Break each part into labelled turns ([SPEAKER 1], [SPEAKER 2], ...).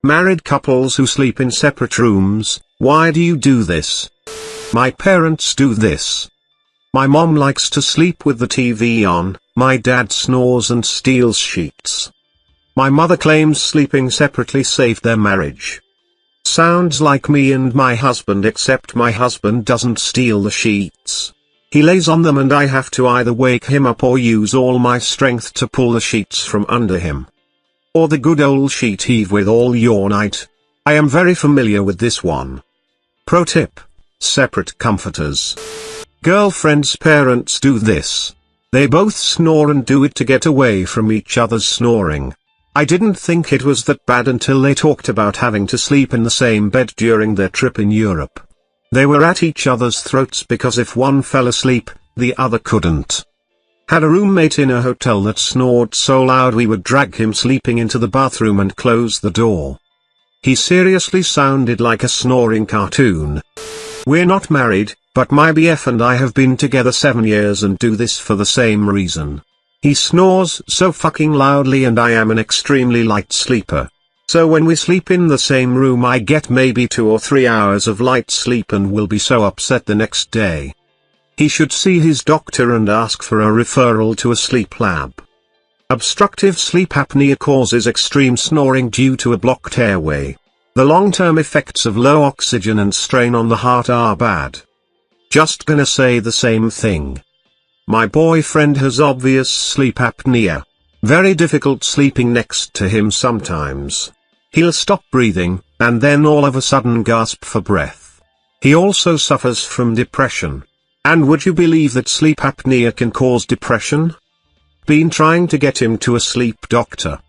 [SPEAKER 1] Married couples who sleep in separate rooms, why do you do this? My parents do this. My mom likes to sleep with the TV on, my dad snores and steals sheets. My mother claims sleeping separately saved their marriage. Sounds like me and my husband, except my husband doesn't steal the sheets. He lays on them and I have to either wake him up or use all my strength to pull the sheets from under him. Or the good old sheet heave with all your might. I am very familiar with this one. Pro tip: separate comforters. Girlfriend's parents do this. They both snore and do it to get away from each other's snoring. I didn't think it was that bad until they talked about having to sleep in the same bed during their trip in Europe. They were at each other's throats because if one fell asleep, the other couldn't. Had a roommate in a hotel that snored so loud we would drag him sleeping into the bathroom and close the door. He seriously sounded like a snoring cartoon. We're not married, but my BF and I have been together 7 years and do this for the same reason. He snores so fucking loudly and I am an extremely light sleeper. So when we sleep in the same room I get maybe 2 or 3 hours of light sleep and will be so upset the next day. He should see his doctor and ask for a referral to a sleep lab. Obstructive sleep apnea causes extreme snoring due to a blocked airway. The long-term effects of low oxygen and strain on the heart are bad. Just gonna say the same thing. My boyfriend has obvious sleep apnea. Very difficult sleeping next to him sometimes. He'll stop breathing, and then all of a sudden gasp for breath. He also suffers from depression. And would you believe that sleep apnea can cause depression? Been trying to get him to a sleep doctor.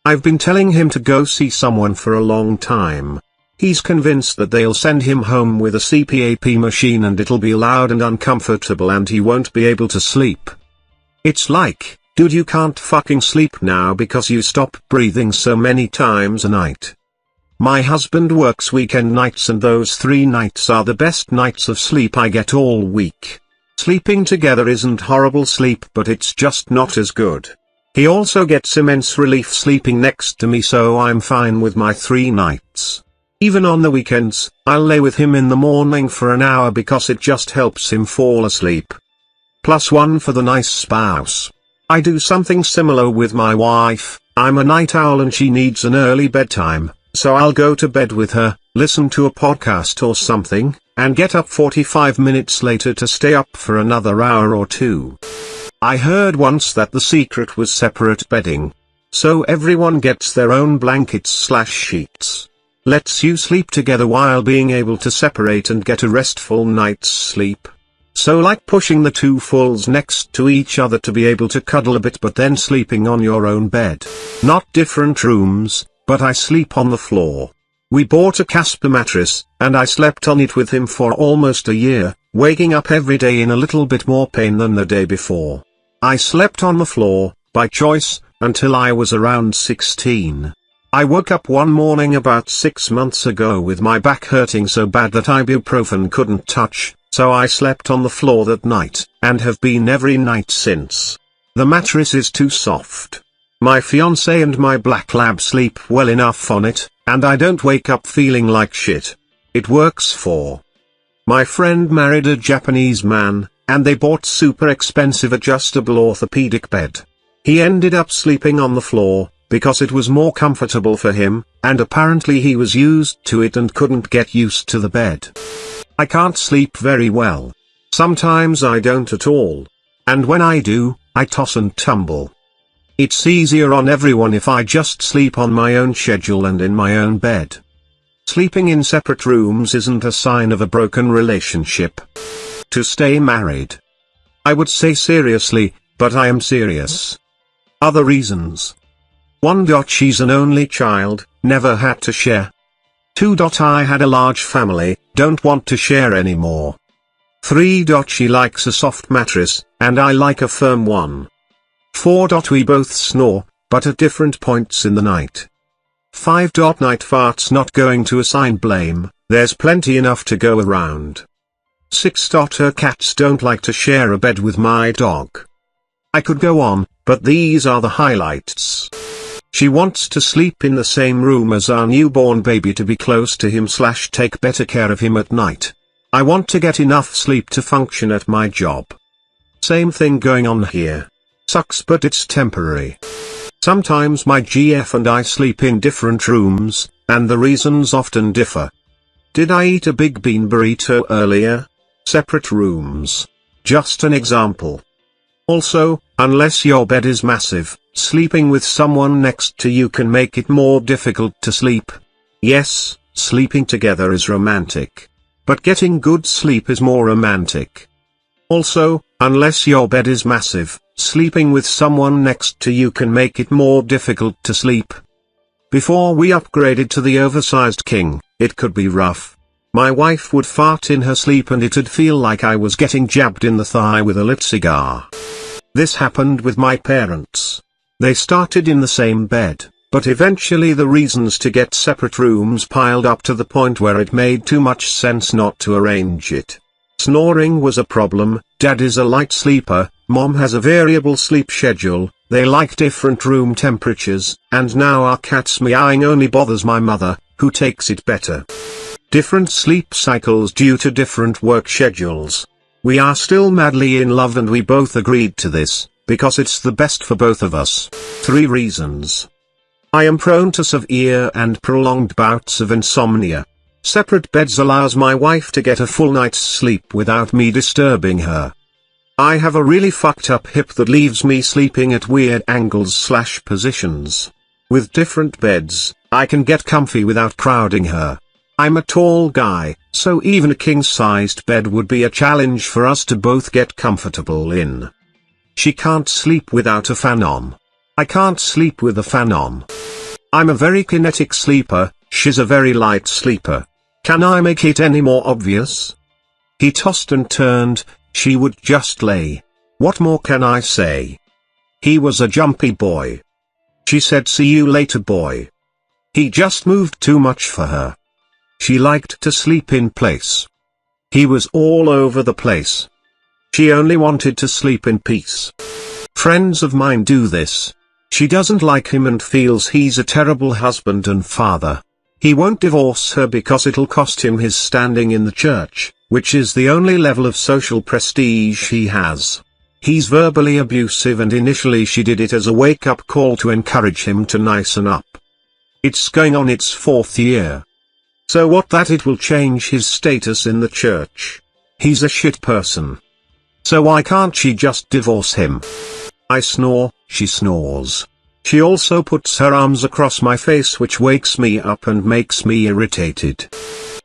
[SPEAKER 1] I've been telling him to go see someone for a long time. He's convinced that they'll send him home with a CPAP machine and it'll be loud and uncomfortable and he won't be able to sleep. It's like, dude, you can't fucking sleep now because you stop breathing so many times a night. My husband works weekend nights and those 3 nights are the best nights of sleep I get all week. Sleeping together isn't horrible sleep, but it's just not as good. He also gets immense relief sleeping next to me, so I'm fine with my 3 nights. Even on the weekends, I'll lay with him in the morning for an hour because it just helps him fall asleep. +1 for the nice spouse. I do something similar with my wife. I'm a night owl and she needs an early bedtime, so I'll go to bed with her, listen to a podcast or something, and get up 45 minutes later to stay up for another hour or 2. I heard once that the secret was separate bedding. So everyone gets their own blankets/sheets. Lets you sleep together while being able to separate and get a restful night's sleep. So like pushing the 2 fulls next to each other to be able to cuddle a bit but then sleeping on your own bed. Not different rooms, but I sleep on the floor. We bought a Casper mattress, and I slept on it with him for almost a year, waking up every day in a little bit more pain than the day before. I slept on the floor, by choice, until I was around 16. I woke up one morning about 6 months ago with my back hurting so bad that ibuprofen couldn't touch, so I slept on the floor that night, and have been every night since. The mattress is too soft. My fiancé and my black lab sleep well enough on it, and I don't wake up feeling like shit. It works for. My friend married a Japanese man, and they bought super expensive adjustable orthopedic bed. He ended up sleeping on the floor, because it was more comfortable for him, and apparently he was used to it and couldn't get used to the bed. I can't sleep very well. Sometimes I don't at all. And when I do, I toss and tumble. It's easier on everyone if I just sleep on my own schedule and in my own bed. Sleeping in separate rooms isn't a sign of a broken relationship. To stay married. I would say seriously, but I am serious. Other reasons. 1. She's an only child, never had to share. 2. I had a large family, don't want to share anymore. 3. She likes a soft mattress, and I like a firm one. 4. We both snore, but at different points in the night. 5. Night farts, not going to assign blame, there's plenty enough to go around. 6. Her cats don't like to share a bed with my dog. I could go on, but these are the highlights. She wants to sleep in the same room as our newborn baby to be close to him / take better care of him at night. I want to get enough sleep to function at my job. Same thing going on here. Sucks, but it's temporary. Sometimes my GF and I sleep in different rooms, and the reasons often differ. Did I eat a big bean burrito earlier? Separate rooms. Just an example. Also, unless your bed is massive, sleeping with someone next to you can make it more difficult to sleep. Yes, sleeping together is romantic. But getting good sleep is more romantic. Also, unless your bed is massive, sleeping with someone next to you can make it more difficult to sleep. Before we upgraded to the oversized king, it could be rough. My wife would fart in her sleep and it'd feel like I was getting jabbed in the thigh with a lit cigar. This happened with my parents. They started in the same bed, but eventually the reasons to get separate rooms piled up to the point where it made too much sense not to arrange it. Snoring was a problem. Dad is a light sleeper, Mom has a variable sleep schedule, they like different room temperatures, and now our cat's meowing only bothers my mother, who takes it better. Different sleep cycles due to different work schedules. We are still madly in love and we both agreed to this, because it's the best for both of us. 3 reasons. I am prone to severe and prolonged bouts of insomnia. Separate beds allows my wife to get a full night's sleep without me disturbing her. I have a really fucked up hip that leaves me sleeping at weird angles / positions. With different beds, I can get comfy without crowding her. I'm a tall guy, so even a king-sized bed would be a challenge for us to both get comfortable in. She can't sleep without a fan on. I can't sleep with a fan on. I'm a very kinetic sleeper, she's a very light sleeper. Can I make it any more obvious? He tossed and turned, she would just lay. What more can I say? He was a jumpy boy. She said see you later boy. He just moved too much for her. She liked to sleep in place. He was all over the place. She only wanted to sleep in peace. Friends of mine do this. She doesn't like him and feels he's a terrible husband and father. He won't divorce her because it'll cost him his standing in the church, which is the only level of social prestige he has. He's verbally abusive and initially she did it as a wake-up call to encourage him to nicen up. It's going on its 4th year. So what that it will change his status in the church. He's a shit person. So why can't she just divorce him? I snore, she snores. She also puts her arms across my face which wakes me up and makes me irritated.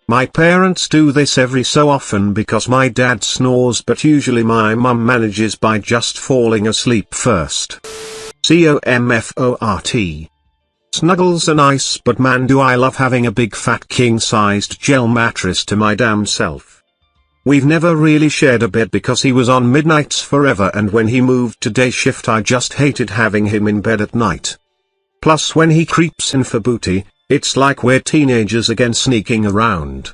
[SPEAKER 1] My parents do this every so often because my dad snores but usually my mum manages by just falling asleep first. COMFORT. Snuggles are nice but man do I love having a big fat king-sized gel mattress to my damn self. We've never really shared a bed because he was on midnights forever and when he moved to day shift I just hated having him in bed at night. Plus when he creeps in for booty, it's like we're teenagers again sneaking around.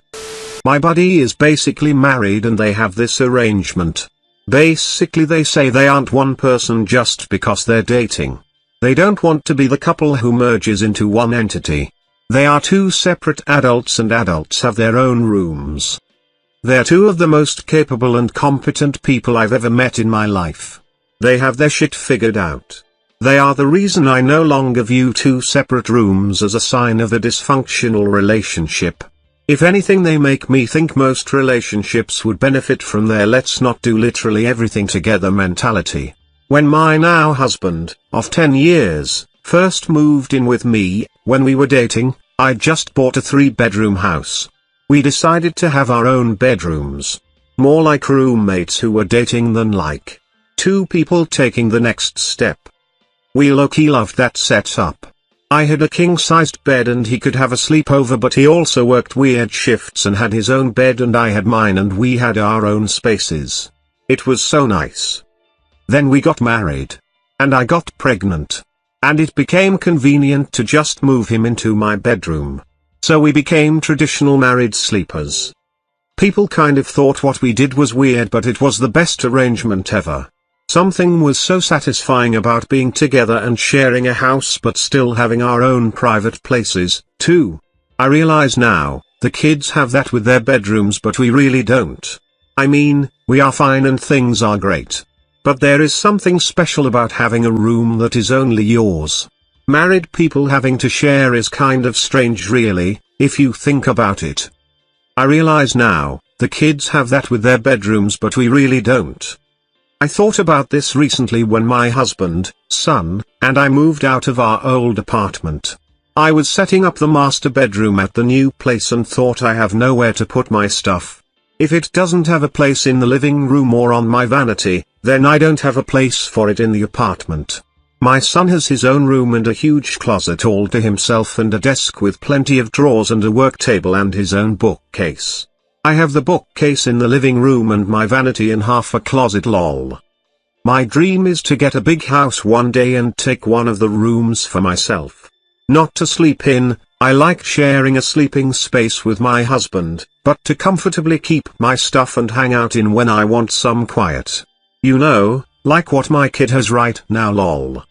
[SPEAKER 1] My buddy is basically married and they have this arrangement. Basically they say they aren't one person just because they're dating. They don't want to be the couple who merges into one entity. They are 2 separate adults and adults have their own rooms. They're 2 of the most capable and competent people I've ever met in my life. They have their shit figured out. They are the reason I no longer view 2 separate rooms as a sign of a dysfunctional relationship. If anything they make me think most relationships would benefit from their let's not do literally everything together mentality. When my now husband, of 10 years, first moved in with me, when we were dating, I just bought a 3-bedroom house. We decided to have our own bedrooms. More like roommates who were dating than like 2 people taking the next step. We low-key loved that setup. I had a king-sized bed and he could have a sleepover but he also worked weird shifts and had his own bed and I had mine and we had our own spaces. It was so nice. Then we got married. And I got pregnant. And it became convenient to just move him into my bedroom. So we became traditional married sleepers. People kind of thought what we did was weird but it was the best arrangement ever. Something was so satisfying about being together and sharing a house but still having our own private places, too. I realize now, the kids have that with their bedrooms but we really don't. I mean, we are fine and things are great. But there is something special about having a room that is only yours. Married people having to share is kind of strange really, if you think about it. I realize now, the kids have that with their bedrooms but we really don't. I thought about this recently when my husband, son, and I moved out of our old apartment. I was setting up the master bedroom at the new place and thought I have nowhere to put my stuff. If it doesn't have a place in the living room or on my vanity, then I don't have a place for it in the apartment. My son has his own room and a huge closet all to himself and a desk with plenty of drawers and a work table and his own bookcase. I have the bookcase in the living room and my vanity in half a closet lol. My dream is to get a big house one day and take one of the rooms for myself. Not to sleep in, I like sharing a sleeping space with my husband, but to comfortably keep my stuff and hang out in when I want some quiet. You know, like what my kid has right now lol.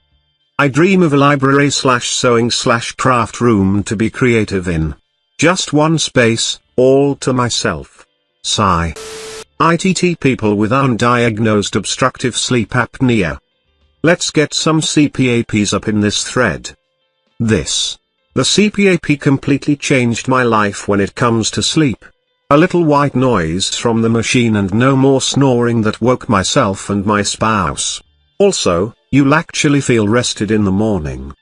[SPEAKER 1] I dream of a library/sewing/craft room to be creative in. Just one space, all to myself. Sigh. ITT people with undiagnosed obstructive sleep apnea. Let's get some CPAPs up in this thread. The CPAP completely changed my life when it comes to sleep. A little white noise from the machine and no more snoring that woke myself and my spouse. Also, you'll actually feel rested in the morning.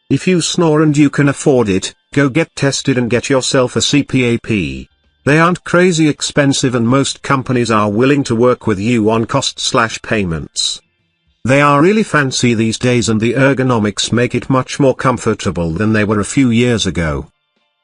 [SPEAKER 1] If you snore and you can afford it, go get tested and get yourself a CPAP. They aren't crazy expensive and most companies are willing to work with you on cost/payments. They are really fancy these days and the ergonomics make it much more comfortable than they were a few years ago.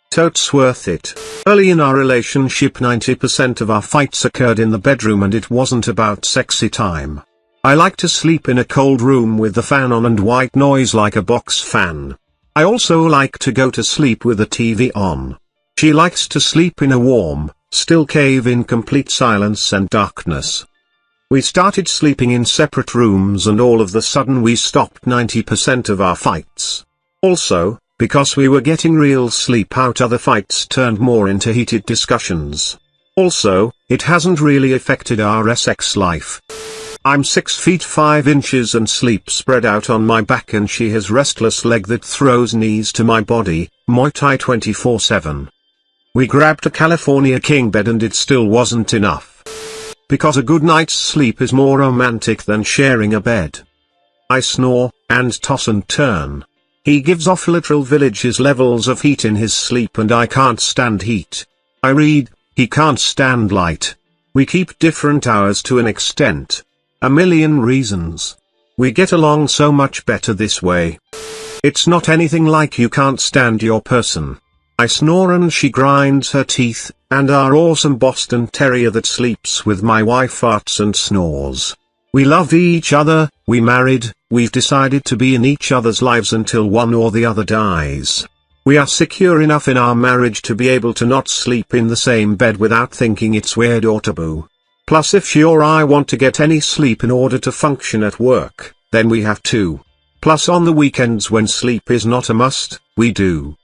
[SPEAKER 1] Totes worth it. Early in our relationship 90% of our fights occurred in the bedroom and it wasn't about sexy time. I like to sleep in a cold room with the fan on and white noise like a box fan. I also like to go to sleep with the TV on. She likes to sleep in a warm, still cave in complete silence and darkness. We started sleeping in separate rooms and all of the sudden we stopped 90% of our fights. Also, because we were getting real sleep out, other fights turned more into heated discussions. Also, it hasn't really affected our sex life. I'm 6 feet 5 inches and sleep spread out on my back and she has restless leg that throws knees to my body, Muay Thai 24/7. We grabbed a California king bed and it still wasn't enough. Because a good night's sleep is more romantic than sharing a bed. I snore, and toss and turn. He gives off literal villages levels of heat in his sleep and I can't stand heat. I read, he can't stand light. We keep different hours to an extent. A million reasons. We get along so much better this way. It's not anything like you can't stand your person. I snore and she grinds her teeth, and our awesome Boston Terrier that sleeps with my wife farts and snores. We love each other, we married, we've decided to be in each other's lives until one or the other dies. We are secure enough in our marriage to be able to not sleep in the same bed without thinking it's weird or taboo. Plus if she or I want to get any sleep in order to function at work, then we have to. Plus on the weekends when sleep is not a must, we do.